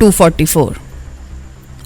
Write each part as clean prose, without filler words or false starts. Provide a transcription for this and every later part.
244।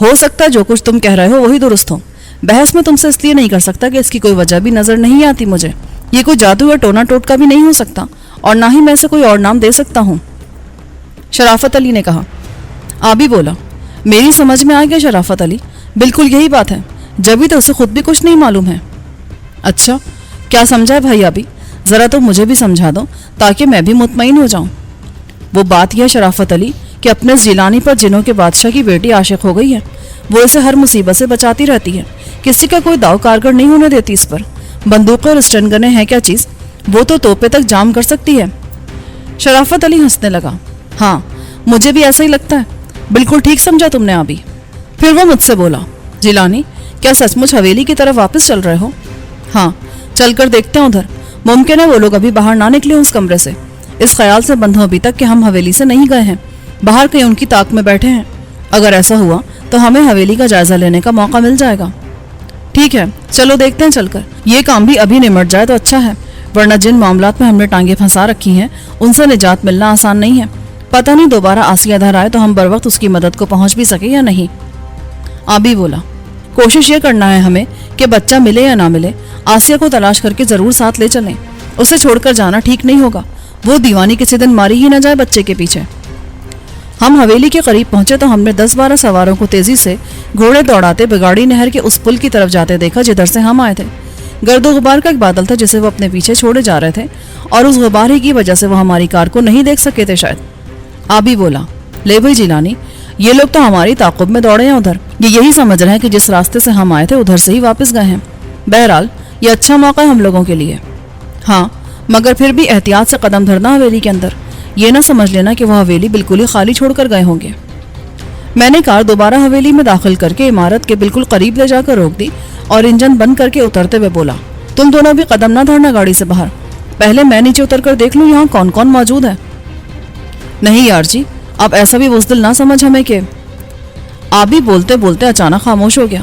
ہو سکتا ہے جو کچھ تم کہہ رہے ہو وہی درست ہو. بحث میں تم سے اس لیے نہیں کر سکتا کہ اس کی کوئی وجہ بھی نظر نہیں آتی مجھے. یہ کوئی جادو یا ٹونا ٹوٹکا بھی نہیں ہو سکتا, اور نہ ہی میں اسے کوئی اور نام دے سکتا ہوں. شرافت علی نے کہا. آبی بولا, میری سمجھ میں آ گیا شرافت علی, بالکل یہی بات ہے, جبھی تو اسے خود بھی کچھ نہیں معلوم ہے. اچھا, کیا سمجھا ہے بھائی آبی؟ ذرا تو مجھے بھی سمجھا دو تاکہ میں بھی مطمئن ہو جاؤں. وہ بات یہ شرافت علی کہ اپنے جیلانی پر جنوں کے بادشاہ کی بیٹی عاشق ہو گئی ہے. وہ اسے ہر مصیبت سے بچاتی رہتی ہے, کسی کا کوئی داؤ کارگر نہیں ہونے دیتی اس پر. بندوقیں اور اسٹن گنیں ہیں کیا چیز, وہ تو توپے تک جام کر سکتی ہے. شرافت علی ہنسنے لگا. ہاں, مجھے بھی ایسا ہی لگتا ہے, بالکل ٹھیک سمجھا تم نے آبی. پھر وہ مجھ سے بولا, جیلانی کیا سچ مچ حویلی کی طرف واپس چل رہے ہو؟ ہاں, چل کر دیکھتے ہیں ادھر. ممکن ہے وہ لوگ ابھی باہر نہ نکلے اس کمرے سے. اس خیال سے بندھ ہوں ابھی تک کہ ہم حویلی سے نہیں گئے ہیں, باہر کہیں ان کی طاق میں بیٹھے ہیں. اگر ایسا ہوا تو ہمیں حویلی کا جائزہ لینے کا موقع مل جائے گا. ٹھیک ہے, چلو دیکھتے ہیں چل کر. یہ کام بھی ابھی نمٹ جائے تو اچھا ہے, ورنہ جن معاملات میں ہم نے ٹانگیں پھنسا رکھی ہیں ان سے نجات ملنا آسان نہیں ہے. پتہ نہیں دوبارہ آسیہ ادھر آئے تو ہم بر وقت اس کی مدد کو پہنچ بھی سکے یا نہیں. آبی بولا, کوشش یہ کرنا ہے ہمیں کہ بچہ ملے یا نہ ملے, آسیہ کو تلاش کر کے ضرور ساتھ لے چلیں. اسے چھوڑ کر جانا ٹھیک نہیں ہوگا, وہ دیوانی کسی دن ماری ہی نہ جائے بچے کے پیچھے. ہم حویلی کے قریب پہنچے تو ہم نے 10-12 سواروں کو تیزی سے گھوڑے دوڑاتے بگاڑی نہر کے اس پل کی طرف جاتے دیکھا جدھر سے ہم آئے تھے. گرد و غبار کا ایک بادل تھا جسے وہ اپنے پیچھے چھوڑے جا رہے تھے, اور اس غبار ہی کی وجہ سے وہ ہماری کار کو نہیں دیکھ سکے تھے شاید. آبی بولا, لے بھائی جیلانی, یہ لوگ تو ہماری تعاقب میں دوڑے ہیں ادھر. یہ یہی سمجھ رہے ہیں کہ جس راستے سے ہم آئے تھے ادھر سے ہی واپس گئے ہیں. بہرحال یہ اچھا موقع ہے ہم لوگوں کے لیے. ہاں, مگر پھر بھی احتیاط سے قدم دھرنا حویلی کے اندر. یہ نہ سمجھ لینا کہ وہ حویلی بالکل ہی خالی چھوڑ کر گئے ہوں گے. میں نے کار دوبارہ حویلی میں داخل کر کے عمارت کے بالکل قریب لے جا کر روک دی اور انجن بند کر کے اترتے ہوئے بولا, تم دونوں بھی قدم نہ دھرنا گاڑی سے باہر, پہلے میں نیچے اتر کر دیکھ لوں یہاں کون کون موجود ہے. نہیں یار جی, اب ایسا بھی بزدل نہ سمجھ ہمیں کہ. آبی بولتے بولتے اچانک خاموش ہو گیا.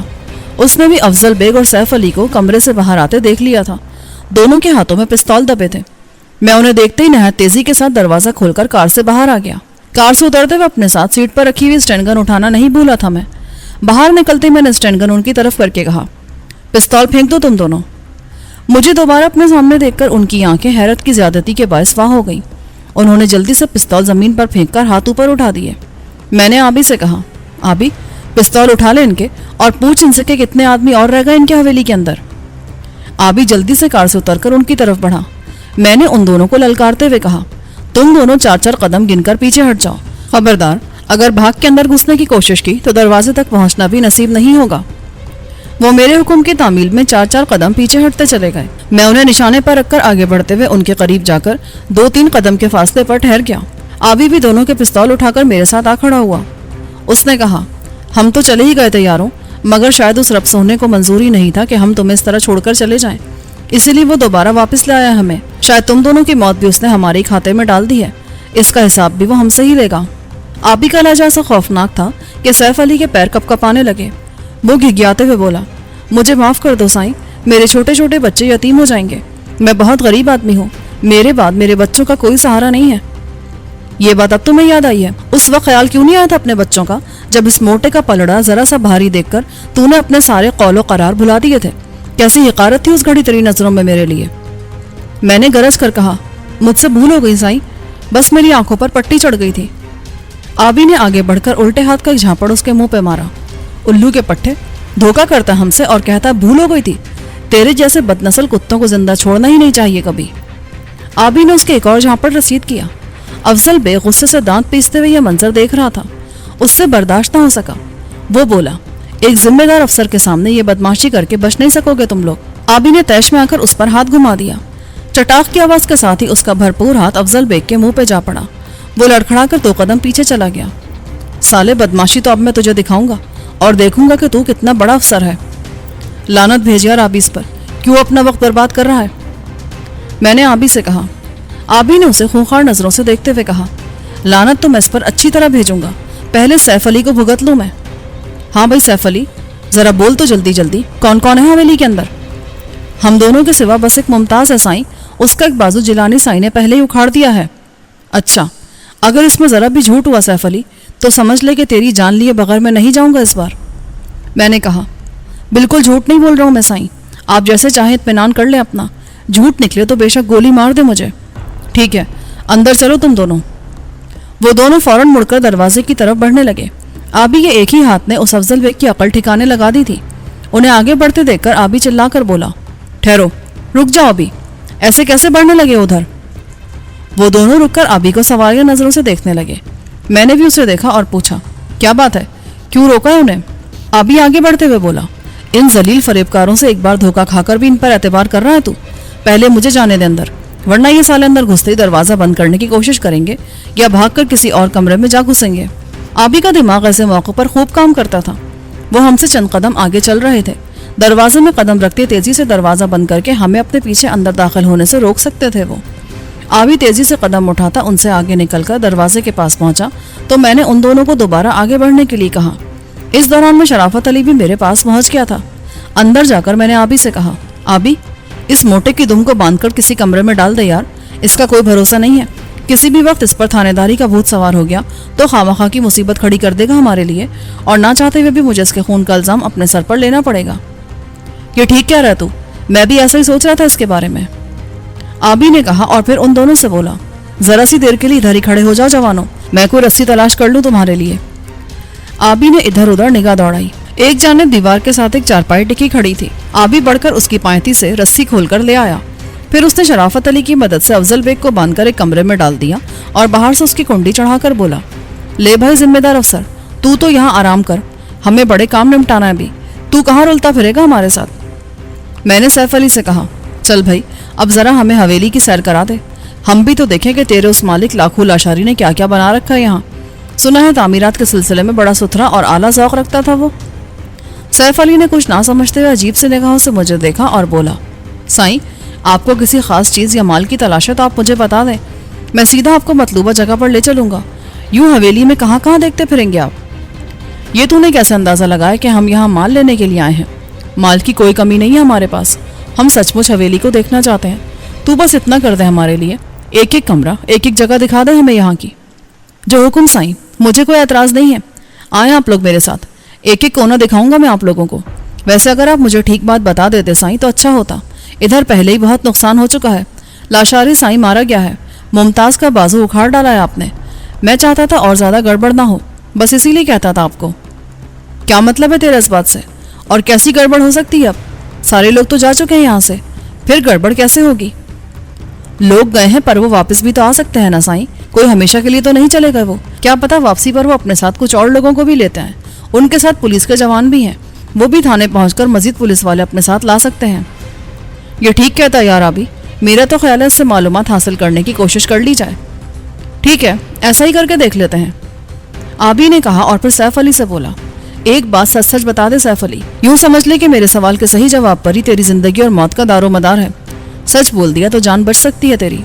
اس نے بھی افضل بیگ اور سیف علی کو کمرے سے باہر آتے دیکھ لیا تھا. دونوں کے ہاتھوں میں پستول دبے تھے. میں انہیں دیکھتے ہی نہایت تیزی کے ساتھ دروازہ کھول کر کار سے باہر آ گیا. کار سے اترتے ہوئے اپنے ساتھ سیٹ پر رکھی ہوئی اسٹینڈ گن اٹھانا نہیں بھولا تھا میں. باہر نکلتے میں نے اسٹینڈ گن ان کی طرف کر کے کہا, پستول پھینک دو تم دونوں. مجھے دوبارہ اپنے سامنے دیکھ کر ان کی آنکھیں حیرت کی زیادتی کے باعث واہ ہو گئیں. انہوں نے جلدی سے پستول زمین پر پھینک کر ہاتھ اوپر اٹھا دیے. میں نے آبی سے کہا, آبی پستول اٹھا لے ان کے اور پوچھ ان سے کہ کتنے آدمی اور رہ گئے ان کے حویلی کے اندر. آبی جلدی سے کار سے اتر کر ان کی طرف بڑھا. میں نے ان دونوں کو للکارتے ہوئے کہا, تم دونوں 4-4 قدم گن کر پیچھے ہٹ جاؤ. خبردار, اگر بھاگ کے اندر گھسنے کی کوشش کی تو دروازے تک پہنچنا بھی نصیب نہیں ہوگا. وہ میرے حکم کی تعمیل میں 4-4 قدم پیچھے ہٹتے چلے گئے. میں انہیں نشانے پر رکھ کر آگے بڑھتے ہوئے ان کے قریب جا کر 2-3 قدم کے فاصلے پر ٹھہر گیا. آبی بھی دونوں کے پستول اٹھا کر میرے ساتھ آ کھڑا ہوا. اس نے کہا, ہم تو چلے ہی گئے تھے یاروں, مگر شاید اس رب سونے کو منظوری نہیں تھا کہ ہم تمہیں اس طرح چھوڑ کر چلے جائیں, اسی لیے وہ دوبارہ واپس لے آیا ہمیں. شاید تم دونوں کی موت بھی اس نے ہمارے کھاتے میں ڈال دی ہے, اس کا حساب بھی وہ ہم سے ہی لے گا. آبی کا لہجہ ایسا خوفناک تھا کہ سیف علی کے پیر کپ کپانے لگے. وہ گھگیاتے ہوئے بولا, مجھے معاف کر دو سائیں, میرے چھوٹے چھوٹے بچے یتیم ہو جائیں گے. میں بہت غریب آدمی ہوں, میرے بعد میرے بچوں کا کوئی سہارا نہیں ہے. یہ بات اب تمہیں یاد آئی ہے, اس وقت خیال کیوں نہیں آیا تھا اپنے بچوں کا جب اس موٹے کا پلڑا ذرا سا بھاری دیکھ کر تو نے اپنے سارے قول و قرار بھلا دیے تھے. کیسی حقارت تھی اس گھڑی تیری نظروں میں میرے لیے. میں نے گرج کر کہا, مجھ سے بھول ہو گئی سائیں, بس میری آنکھوں پر پٹی چڑھ گئی تھی. آبی نے آگے بڑھ کر الٹے ہاتھ کا ایک جھاپڑ اس کے منہ پہ مارا. الو کے پٹھے, دھوکا کرتا ہم سے اور کہتا بھول ہو گئی تھی. تیرے جیسے بدنسل کتوں کو زندہ چھوڑنا ہی نہیں چاہیے کبھی. آبی نے اس کے ایک اور جھاپڑ رسید کیا. افضل بے غصے سے دانت پیستے ہوئے یہ منظر دیکھ رہا تھا. اس سے برداشت نہ ہو سکا. وہ بولا, ایک ذمہ دار افسر کے سامنے یہ بدماشی کر کے بچ نہیں سکو گے تم لوگ. آبی نے تیش میں آ کر اس پر ہاتھ گھما دیا. چٹاخ کی آواز کے ساتھ ہی اس کا بھرپور ہاتھ افضل بیگ کے منہ پہ جا پڑا. وہ لڑکھڑا کر 2 قدم پیچھے چلا گیا. سالے بدماشی تو اب میں تجھے دکھاؤں گا اور دیکھوں گا کہ تو کتنا بڑا افسر ہے. لعنت بھیج یار آبی اس پر, کیوں اپنا وقت برباد کر رہا ہے. میں نے آبی سے کہا. آبی نے اسے خونخوار نظروں سے دیکھتے ہوئے کہا, لعنت تو میں اس پر اچھی طرح بھیجوں گا, پہلے سیف علی کو بھگت لوں میں. ہاں بھائی سیف علی, ذرا بول تو جلدی جلدی, کون کون ہے حویلی کے اندر. ہم دونوں کے سوا بس ایک ممتاز ہے سائیں, اس کا ایک بازو جیلانی سائیں نے پہلے ہی اکھاڑ دیا ہے. اچھا, اگر اس میں ذرا بھی جھوٹ ہوا سیف علی تو سمجھ لے کہ تیری جان لیے بغیر میں نہیں جاؤں گا اس بار۔ میں نے کہا بالکل جھوٹ نہیں بول رہا ہوں میں سائیں، آپ جیسے چاہیں اطمینان کر لیں اپنا، جھوٹ نکلے تو بے شک گولی مار دے مجھے۔ ٹھیک ہے اندر چلو تم دونوں۔ وہ دونوں فوراً مڑ کر دروازے کی طرف بڑھنے لگے۔ آبی کے ایک ہی ہاتھ نے اس افضل بیگ کی عقل ٹھکانے لگا دی تھی۔ انہیں آگے بڑھتے دیکھ کر آبی چلا کر بولا ٹھہرو، رک جاؤ ابھی، ایسے کیسے بڑھنے لگے ادھر؟ وہ دونوں رک کر آبی کو سوالیہ نظروں سے دیکھنے لگے۔ میں نے بھی اسے دیکھا اور پوچھا کیا بات ہے، کیوں روکا ہے انہیں؟ آبی آگے بڑھتے ہوئے بولا ان ذلیل فریبکاروں سے ایک بار دھوکہ کھا کر بھی ان پر اعتبار کر رہا ہے تو؟ پہلے مجھے جانے دے اندر، ورنہ یہ سالے اندر گھستے ہی دروازہ بند کرنے کی کوشش کریں گے یا بھاگ کر کسی اور کمرے میں جا گھسیں گے۔ آبی کا دماغ ایسے موقع پر خوب کام کرتا تھا۔ وہ ہم سے چند قدم آگے چل رہے تھے، دروازے میں قدم رکھتے تیزی سے دروازہ بند کر کے ہمیں اپنے پیچھے اندر داخل ہونے سے روک سکتے تھے۔ وہ آبی تیزی سے قدم اٹھاتا ان سے آگے نکل کر دروازے کے پاس پہنچا تو میں نے ان دونوں کو دوبارہ آگے بڑھنے کے لیے کہا۔ اس دوران میں شرافت علی بھی میرے پاس پہنچ گیا تھا۔ اندر جا کر میں نے آبی سے کہا آبی اس موٹے کی دم کو باندھ کر کسی کمرے میں ڈال دے یار، اس کا کوئی بھروسہ نہیں ہے، کسی بھی وقت اس پر تھانے داری کا بھوت سوار ہو گیا تو خامخواہ کی مصیبت کھڑی کر دے گا ہمارے لیے، اور نہ چاہتے ہوئے بھی مجھے اس کے خون کا الزام اپنے سر پر لینا پڑے گا۔ یہ ٹھیک کہہ رہا تو، میں بھی ایسا ہی سوچ رہا تھا اس کے بارے میں، آبی نے کہا اور پھر ان دونوں سے بولا ذرا سی دیر کے لیے ادھر ہی کھڑے ہو جاؤ جوانوں، میں کوئی رسی تلاش کر لوں تمہارے لیے۔ آبی نے ادھر ادھر نگاہ دوڑائی۔ ایک جانب دیوار کے ساتھ ایک چارپائی ٹکی کھڑی تھی۔ آبی بڑھ کر اس کی پائنتی سے رسی کھول کر لے آیا، پھر اس نے شرافت علی کی مدد سے افضل بیگ کو باندھ کر ایک کمرے میں ڈال دیا اور باہر سے اس کی کنڈی چڑھا کر بولا لے بھائی ذمہ دار افسر، تو یہاں آرام کر، ہمیں بڑے کام نمٹانا ہے ابھی، تو کہاں رلتا پھرے گا ہمارے ساتھ؟ میں نے سیف علی سے کہا چل بھائی اب ذرا ہمیں حویلی کی سیر کرا دے، ہم بھی تو دیکھیں کہ تیرے اس مالک لاکھو لاشاری نے کیا کیا بنا رکھا ہے یہاں، سنا ہے تعمیرات کے سلسلے میں بڑا ستھرا اور اعلیٰ ذوق رکھتا تھا وہ۔ سیف علی نے کچھ نہ سمجھتے ہوئے عجیب سے نگاہوں سے مجھے دیکھا اور بولا سائیں آپ کو کسی خاص چیز یا مال کی تلاش ہے تو آپ مجھے بتا دیں، میں سیدھا آپ کو مطلوبہ جگہ پر لے چلوں گا، یوں حویلی میں کہاں کہاں دیکھتے پھریں گے آپ؟ یہ تو نے کیسے اندازہ لگایا کہ ہم یہاں مال لینے کے لیے آئے ہیں؟ مال کی کوئی کمی نہیں ہے ہمارے پاس، ہم سچ مچ حویلی کو دیکھنا چاہتے ہیں، تو بس اتنا کر دے ہمارے لیے، ایک ایک کمرہ ایک ایک جگہ دکھا دے ہمیں یہاں کی۔ جو حکم سائیں، مجھے کوئی اعتراض نہیں ہے، آئیں آپ لوگ میرے ساتھ، ایک ایک کونا دکھاؤں گا میں آپ لوگوں کو۔ ویسے اگر آپ مجھے ٹھیک بات بتا دیتے سائیں تو اچھا ہوتا، ادھر پہلے ہی بہت نقصان ہو چکا ہے، لاشاری سائیں مارا گیا ہے، ممتاز کا بازو اکھاڑ ڈالا ہے آپ نے، میں چاہتا تھا اور زیادہ گڑبڑ نہ ہو، بس اسی لیے کہتا تھا آپ کو۔ کیا مطلب ہے تیرا اس بات سے؟ اور کیسی گڑبڑ ہو سکتی ہے؟ اب سارے لوگ تو جا چکے ہیں یہاں سے، پھر گڑبڑ کیسے ہوگی؟ لوگ گئے ہیں پر وہ واپس بھی تو آ سکتے ہیں نا سائیں، کوئی ہمیشہ کے لیے تو نہیں چلے گئے وہ، کیا پتا واپسی پر وہ اپنے ساتھ کچھ اور لوگوں کو بھی لیتے ہیں، ان کے ساتھ پولیس کے جوان بھی ہیں، وہ بھی تھانے پہنچ کر مزید پولیس والے اپنے ساتھ لا سکتے ہیں۔ یہ ٹھیک کہتا ہے یار آبی، میرا تو خیال ہے اس سے معلومات حاصل کرنے کی کوشش کر لی جائے۔ ٹھیک ہے ایسا ہی کر کے دیکھ لیتے ہیں، آبی نے کہا اور پھر سیف علی سے بولا ایک بات سچ سچ بتا دے سیف علی، یوں سمجھ لے کہ میرے سوال کے صحیح جواب پر ہی تیری زندگی اور موت کا دار و مدار ہے، سچ بول دیا تو جان بچ سکتی ہے تیری۔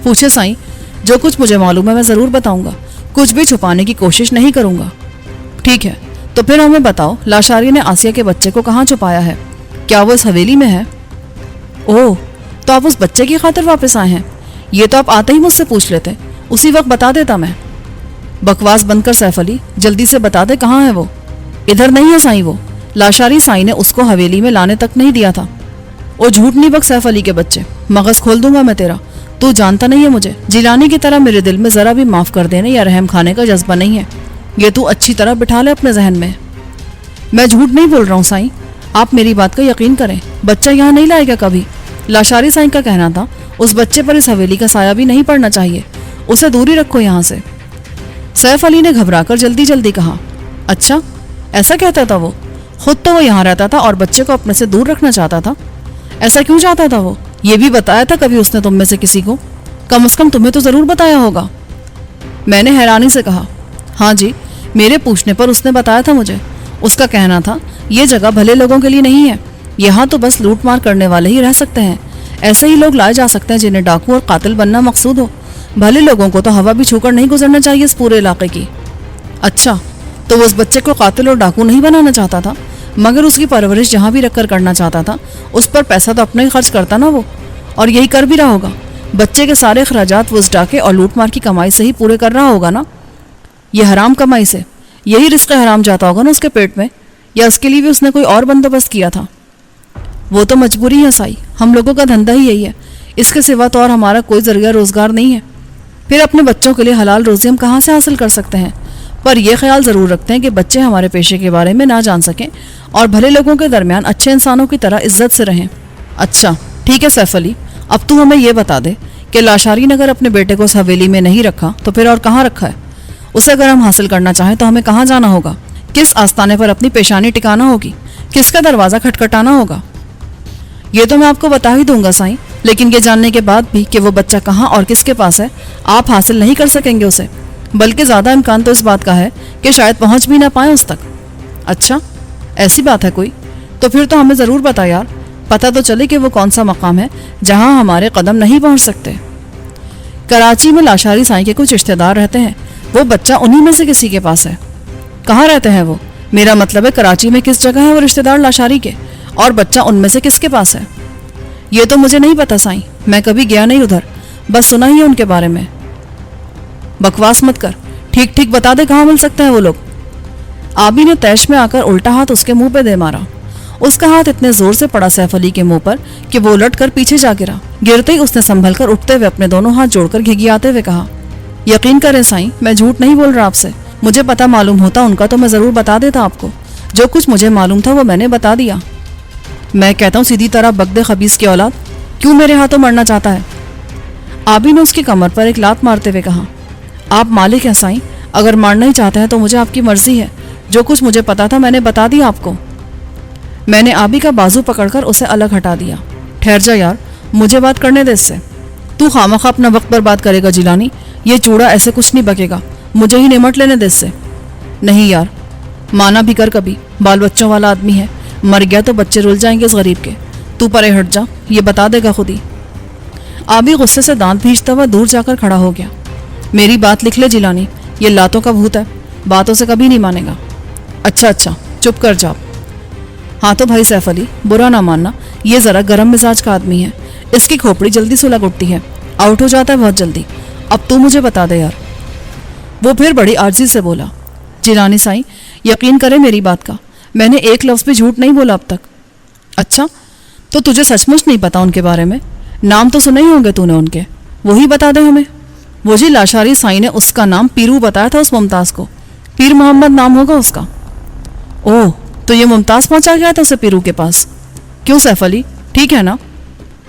پوچھے سائیں، جو کچھ مجھے معلوم ہے میں ضرور بتاؤں گا، کچھ بھی چھپانے کی کوشش نہیں کروں گا۔ ٹھیک ہے تو پھر ہمیں بتاؤ لاشاری نے آسیہ کے بچے کو کہاں چھپایا ہے؟ کیا وہ اس حویلی میں ہے؟ اوہ تو آپ اس بچے کی خاطر واپس آئے ہیں؟ یہ تو آپ آتے ہی مجھ سے پوچھ لیتے، اسی وقت بتا دیتا میں۔ بکواس بند کر سیف علی، جلدی سے بتا دے کہاں ہے وہ؟ ادھر نہیں ہے سائیں، وہ لاشاری سائیں نے اس کو حویلی میں لانے تک نہیں دیا تھا۔ او جھوٹ نہیں بک سیف علی کے بچے، مغز کھول دوں گا میں تیرا، تو جانتا نہیں ہے مجھے، جیلانی کی طرح میرے دل میں ذرا بھی معاف کر دینے یا رحم کھانے کا جذبہ نہیں ہے، یہ تو اچھی طرح بٹھا لے اپنے ذہن میں۔ میں جھوٹ نہیں بول رہا ہوں سائیں، آپ میری بات کا یقین کریں، بچہ یہاں نہیں لائے گا کبھی، لاشاری سائیں کا کہنا تھا اس بچے پر اس حویلی کا سایہ بھی نہیں پڑنا چاہیے، اسے دوری رکھو یہاں سے۔ سیف علی نے گھبرا کر جلدی جلدی کہا اچھا ایسا کہتا تھا وہ؟ خود تو وہ یہاں رہتا تھا اور بچے کو اپنے سے دور رکھنا چاہتا تھا، ایسا کیوں چاہتا تھا وہ؟ یہ بھی بتایا تھا کبھی اس نے تم میں سے کسی کو؟ کم از کم تمہیں تو ضرور بتایا ہوگا۔ میں نے حیرانی سے کہا ہاں جی، میرے پوچھنے پر اس نے بتایا تھا مجھے، اس کا کہنا تھا یہ جگہ بھلے لوگوں کے لیے نہیں ہے، یہاں تو بس لوٹ مار کرنے والے ہی رہ سکتے ہیں، ایسے ہی لوگ لائے جا سکتے ہیں جنہیں ڈاکو اور قاتل بننا مقصود ہو، بھلے لوگوں کو تو ہوا بھی چھو کر نہیں گزرنا چاہیے اس پورے علاقے کی۔ اچھا تو وہ اس بچے کو قاتل اور ڈاکو نہیں بنانا چاہتا تھا، مگر اس کی پرورش جہاں بھی رکھ کر کرنا چاہتا تھا، اس پر پیسہ تو اپنا ہی خرچ کرتا نا وہ، اور یہی کر بھی رہا ہوگا، بچے کے سارے اخراجات وہ اس ڈاکے اور لوٹ مار کی کمائی سے ہی پورے کر رہا ہوگا نا۔ یہ حرام کمائی سے یہی رزق حرام جاتا ہوگا نا اس کے پیٹ میں, یا اس کے لیے بھی اس نے کوئی اور بندوبست کیا تھا؟ وہ تو مجبوری ہے سائی, ہم لوگوں کا دھندا ہی یہی ہے, اس کے سوا تو اور ہمارا کوئی ذریعہ روزگار نہیں ہے. پھر اپنے بچوں کے لیے حلال روزی ہم کہاں سے حاصل کر سکتے ہیں؟ پر یہ خیال ضرور رکھتے ہیں کہ بچے ہمارے پیشے کے بارے میں نہ جان سکیں اور بھلے لوگوں کے درمیان اچھے انسانوں کی طرح عزت سے رہیں. اچھا ٹھیک ہے سیف علی, اب تو ہمیں یہ بتا دے کہ لاشاری نے اگر اپنے بیٹے کو اس حویلی میں نہیں رکھا تو پھر اور کہاں رکھا ہے؟ اسے اگر ہم حاصل کرنا چاہیں تو ہمیں کہاں جانا ہوگا؟ کس آستانے پر اپنی پیشانی ٹکانا ہوگی؟ کس کا دروازہ کھٹکھٹانا ہوگا؟ یہ تو میں آپ کو بتا ہی دوں گا سائیں, لیکن یہ جاننے کے بعد بھی کہ وہ بچہ کہاں اور کس کے پاس ہے آپ حاصل نہیں کر سکیں گے اسے, بلکہ زیادہ امکان تو اس بات کا ہے کہ شاید پہنچ بھی نہ پائیں اس تک. اچھا ایسی بات ہے کوئی؟ تو پھر تو ہمیں ضرور بتا یار, پتہ تو چلے کہ وہ کون سا مقام ہے جہاں ہمارے قدم نہیں پہنچ سکتے. کراچی میں لاشاری سائیں کے کچھ رشتہ دار رہتے ہیں, وہ بچہ انہی میں سے کسی کے پاس ہے. کہاں رہتے ہیں وہ؟ میرا مطلب ہے کراچی میں کس جگہ ہے وہ رشتہ دار لاشاری کے, اور بچہ ان میں سے کس کے پاس ہے؟ یہ تو مجھے نہیں پتا سائیں, میں کبھی گیا نہیں ادھر, بس سنا ہی ہے ان کے بارے میں. بکواس مت کر, ٹھیک ٹھیک بتا دے کہاں مل سکتے ہیں وہ لوگ. آبی نے تیش میں آ کر الٹا ہاتھ اس کے منہ پہ دے مارا. اس کا ہاتھ اتنے زور سے پڑا سیف علی کے منہ پر کہ وہ الٹ کر پیچھے جا گرا. گرتے ہی اس نے سنبھل کر اٹھتے ہوئے اپنے دونوں ہاتھ جوڑ کر گھگیاتے ہوئے کہا, یقین کریں سائیں میں جھوٹ نہیں بول رہا آپ سے, مجھے پتا معلوم ہوتا ان کا تو میں ضرور بتا دیتا آپ کو. جو کچھ مجھے معلوم تھا وہ میں نے بتا دیا. میں کہتا ہوں سیدھی طرح بگدے خبیث کی اولاد, کیوں میرے ہاتھوں مرنا چاہتا ہے؟ آبی نے اس کی کمر پر ایک لات مارتے ہوئے کہا, آپ مالک ہیں سائیں, اگر مارنا ہی چاہتے ہیں تو مجھے آپ کی مرضی ہے, جو کچھ مجھے پتا تھا میں نے بتا دیا آپ کو. میں نے آبی کا بازو پکڑ کر اسے الگ ہٹا دیا. ٹھہر جا یار, مجھے بات کرنے دے اس سے. تو خامخواہ اپنا وقت برباد کرے گا جیلانی, یہ چوڑا ایسے کچھ نہیں بکے گا, مجھے ہی نمٹ لینے دے اس سے. نہیں یار, مانا بھی کر کبھی, بال بچوں والا آدمی ہے, مر گیا تو بچے رل جائیں گے اس غریب کے. تو پرے ہٹ جا, یہ بتا دے گا خود ہی. آبی غصے سے دانت بھینچتا ہوا دور جا کر کھڑا ہو گیا. میری بات لکھ لے جیلانی, یہ لاتوں کا بھوت ہے, باتوں سے کبھی نہیں مانے گا. اچھا چپ کر جا. ہاں تو بھائی سیف علی, برا نہ ماننا, یہ ذرا گرم مزاج کا آدمی ہے, اس کی کھوپڑی جلدی سلگ اٹھتی ہے, آؤٹ ہو جاتا ہے بہت جلدی. اب تو مجھے بتا دے یار. وہ پھر بڑی عاجزی سے بولا, جیلانی سائیں یقین کرے میری بات کا, میں نے ایک لفظ بھی جھوٹ نہیں بولا اب تک. اچھا تو تجھے سچ مچ نہیں پتا ان کے بارے میں؟ نام تو سنے ہی ہوں گے تو نے ان کے, وہی بتا دے ہمیں. وہ جی لاشاری سائیں نے اس کا نام پیرو بتایا تھا اس ممتاز کو, پیر محمد نام ہوگا اس کا. اوہ, تو یہ ممتاز پہنچا گیا تھا اسے پیرو کے پاس. کیوں سیف علی, ٹھیک ہے نا؟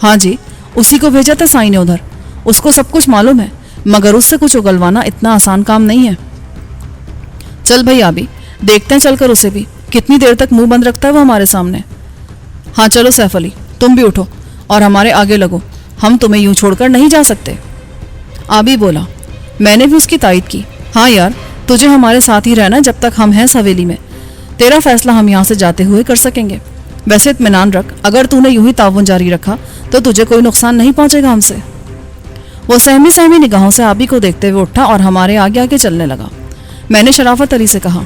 ہاں جی, اسی کو بھیجا تھا سائیں نے ادھر, اس کو سب کچھ معلوم ہے, مگر اس سے کچھ اگلوانا اتنا آسان کام نہیں ہے. چل بھائی آبی, دیکھتے ہیں چل کر اسے بھی, کتنی دیر تک منہ بند رکھتا ہے وہ ہمارے سامنے. ہاں چلو سیف علی, تم بھی اٹھو اور ہمارے آگے لگو, ہم تمہیں یوں چھوڑ کر نہیں جا سکتے. آبی بولا. میں نے بھی اس کی تائید کی. ہاں یار, تجھے ہمارے ساتھ ہی رہنا جب تک ہم ہیں اس حویلی میں, تیرا فیصلہ ہم یہاں سے جاتے ہوئے کر سکیں گے. ویسے اطمینان رکھ, اگر تو نے یوں ہی تعاون جاری رکھا تو تجھے کوئی نقصان نہیں پہنچے گا ہم سے. وہ سہمی نگاہوں سے آبی کو دیکھتے ہوئے اٹھا اور ہمارے آگے آگے چلنے لگا. میں نے شرافت علی سے کہا,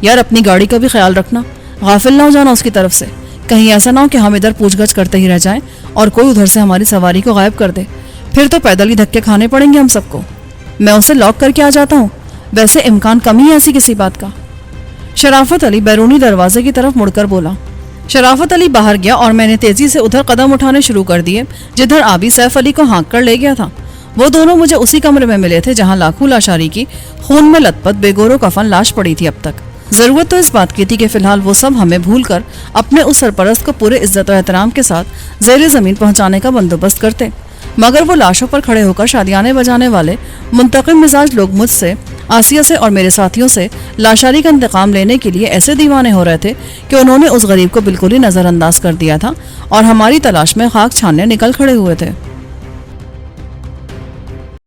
یار اپنی گاڑی کا بھی خیال رکھنا, غافل نہ ہو جانا اس کی طرف سے, کہیں ایسا نہ ہو کہ ہم ادھر پوچھ گچھ کرتے ہی رہ جائیں اور کوئی ادھر سے ہماری سواری کو غائب کر دے, پھر تو پیدل ہی دھکے کھانے پڑیں گے ہم سب کو. میں اسے لاک کر کے آ جاتا ہوں, ویسے امکان کم ہی ہے ایسی کسی بات کا. شرافت علی بیرونی دروازے کی طرف مڑ کر بولا. شرافت علی باہر گیا اور میں نے تیزی سے ادھر قدم اٹھانے شروع کر دیے جدھر آبی سیف علی کو ہانک کر لے گیا تھا. وہ دونوں مجھے اسی کمرے میں ملے تھے جہاں لاکھوں لاشاری کی خون میں لت پت بے گور و کفن لاش پڑی تھی اب تک. ضرورت تو اس بات کی تھی کہ فی الحال وہ سب ہمیں بھول کر اپنے اس سرپرست کو پورے عزت و احترام کے ساتھ زیر زمین پہنچانے کا بندوبست کرتے, مگر وہ لاشوں پر کھڑے ہو کر شادیانے بجانے والے منتقم مزاج لوگ مجھ سے, آسیہ سے اور میرے ساتھیوں سے لاشاری کا انتقام لینے کے لیے ایسے دیوانے ہو رہے تھے کہ انہوں نے اس غریب کو بالکل ہی نظر انداز کر دیا تھا اور ہماری تلاش میں خاک چھاننے نکل کھڑے ہوئے تھے.